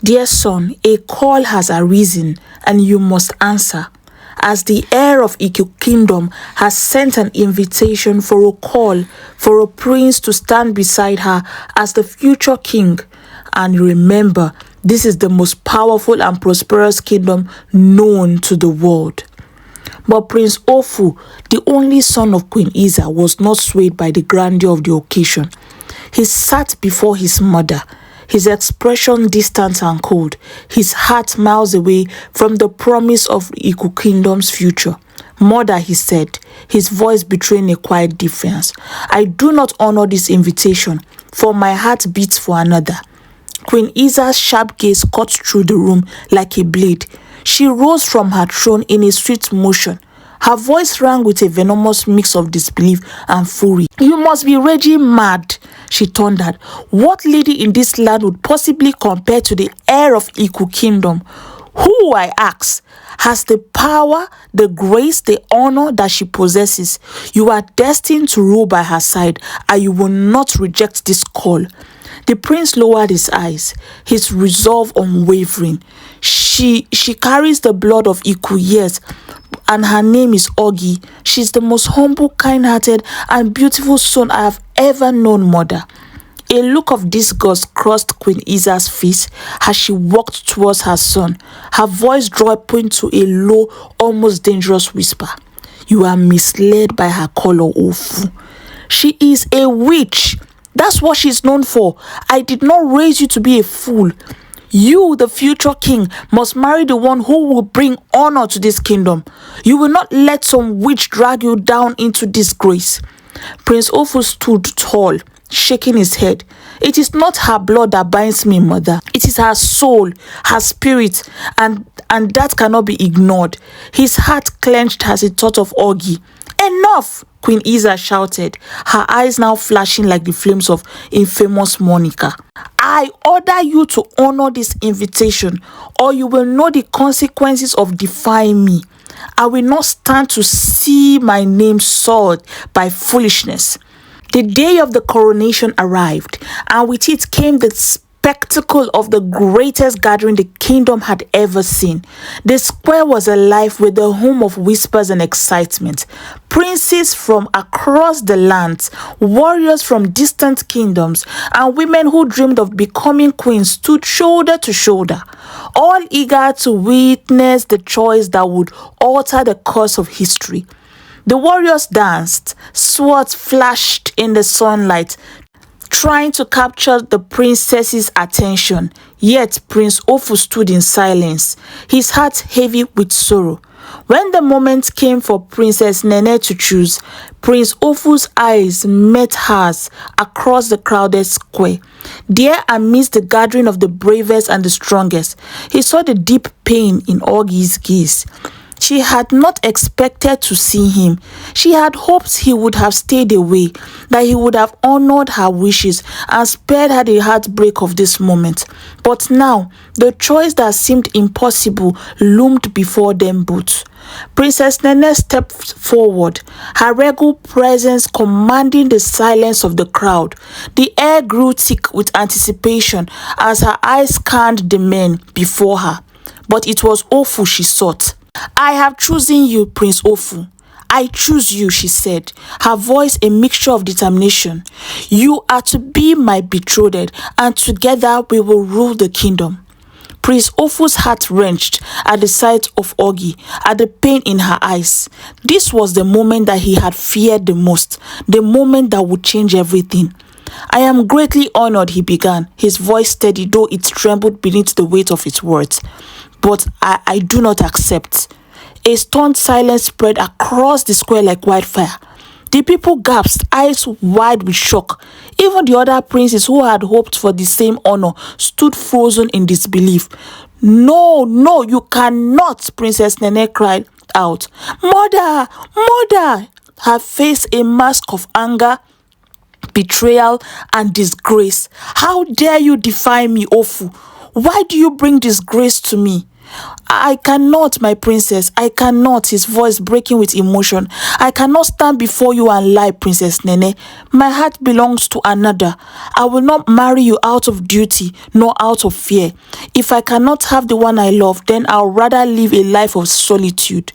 Dear son, a call has arisen, and you must answer. As the heir of Iku kingdom has sent an invitation for a call for a prince to stand beside her as the future king. And remember, this is the most powerful and prosperous kingdom known to the world. But Prince Ofu, the only son of Queen Isa, was not swayed by the grandeur of the occasion. He sat before his mother, his expression distant and cold, his heart miles away from the promise of Iku Kingdom's future. Mother, he said, his voice betraying a quiet defiance, I do not honor this invitation, for my heart beats for another. Queen Isa's sharp gaze cut through the room like a blade. She rose from her throne in a swift motion. Her voice rang with a venomous mix of disbelief and fury. You must be raging mad, she thundered. What lady in this land would possibly compare to the heir of Iku Kingdom? Who, I ask, has the power, the grace, the honor that she possesses? You are destined to rule by her side, and you will not reject this call. The prince lowered his eyes, his resolve unwavering. She carries the blood of Iku, yes, and her name is Ogi. She's the most humble, kind-hearted, and beautiful son I have ever known, mother. A look of disgust crossed Queen Isa's face as she walked towards her son, her voice dropping to a low, almost dangerous whisper. You are misled by her color, Ofu. She is a witch. That's what she's known for. I did not raise you to be a fool. You, the future king, must marry the one who will bring honor to this kingdom. You will not let some witch drag you down into disgrace. Prince Ofu stood tall, shaking his head. It is not her blood that binds me, mother. It is her soul, her spirit, and that cannot be ignored. His heart clenched as he thought of Ogi. Enough! Queen Isa shouted, her eyes now flashing like the flames of infamous Monica. I order you to honor this invitation, or you will know the consequences of defying me. I will not stand to see my name soiled by foolishness. The day of the coronation arrived, and with it came the spectacle of the greatest gathering the kingdom had ever seen. The square was alive with the hum of whispers and excitement. Princes from across the lands, warriors from distant kingdoms, and women who dreamed of becoming queens stood shoulder to shoulder, all eager to witness the choice that would alter the course of history. The warriors danced, swords flashed in the sunlight, trying to capture the princess's attention. Yet Prince Ofu stood in silence, his heart heavy with sorrow. When the moment came for Princess Nene to choose, Prince Ofu's eyes met hers across the crowded square. There, amidst the gathering of the bravest and the strongest, he saw the deep pain in Ogi's gaze. She had not expected to see him. She had hoped he would have stayed away, that he would have honored her wishes and spared her the heartbreak of this moment. But now, the choice that seemed impossible loomed before them both. Princess Nene stepped forward, her regal presence commanding the silence of the crowd. The air grew thick with anticipation as her eyes scanned the men before her. But it was Ofu she sought. I have chosen you, Prince Ofu. I choose you, she said, her voice a mixture of determination. You are to be my betrothed, and together we will rule the kingdom. Prince Ofu's heart wrenched at the sight of Ogi, at the pain in her eyes. This was the moment that he had feared the most, the moment that would change everything. I am greatly honored, he began, his voice steady though it trembled beneath the weight of his words. But I do not accept. A stunned silence spread across the square like wildfire. The people gasped, eyes wide with shock. Even the other princes who had hoped for the same honor stood frozen in disbelief. No, you cannot, Princess Nene cried out. Mother! Her face a mask of anger, betrayal, and disgrace. How dare you defy me, Ofu? Why do you bring disgrace to me? I cannot, my princess. I cannot. His voice breaking with emotion. I cannot stand before you and lie, Princess Nene. My heart belongs to another. I will not marry you out of duty, nor out of fear. If I cannot have the one I love, then I'll rather live a life of solitude.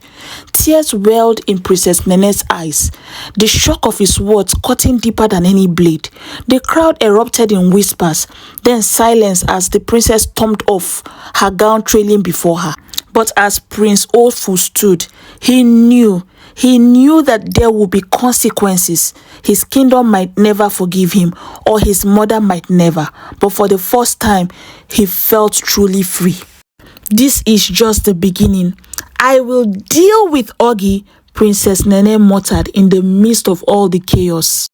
Tears welled in Princess Nene's eyes. The shock of his words cutting deeper than any blade. The crowd erupted in whispers, then silence as the princess stormed off, her gown trailing before her. But as Prince Ofu stood, he knew that there would be consequences. His kingdom might never forgive him, or his mother might never. But for the first time, he felt truly free. This is just the beginning. I will deal with Ogi, Princess Nene muttered in the midst of all the chaos.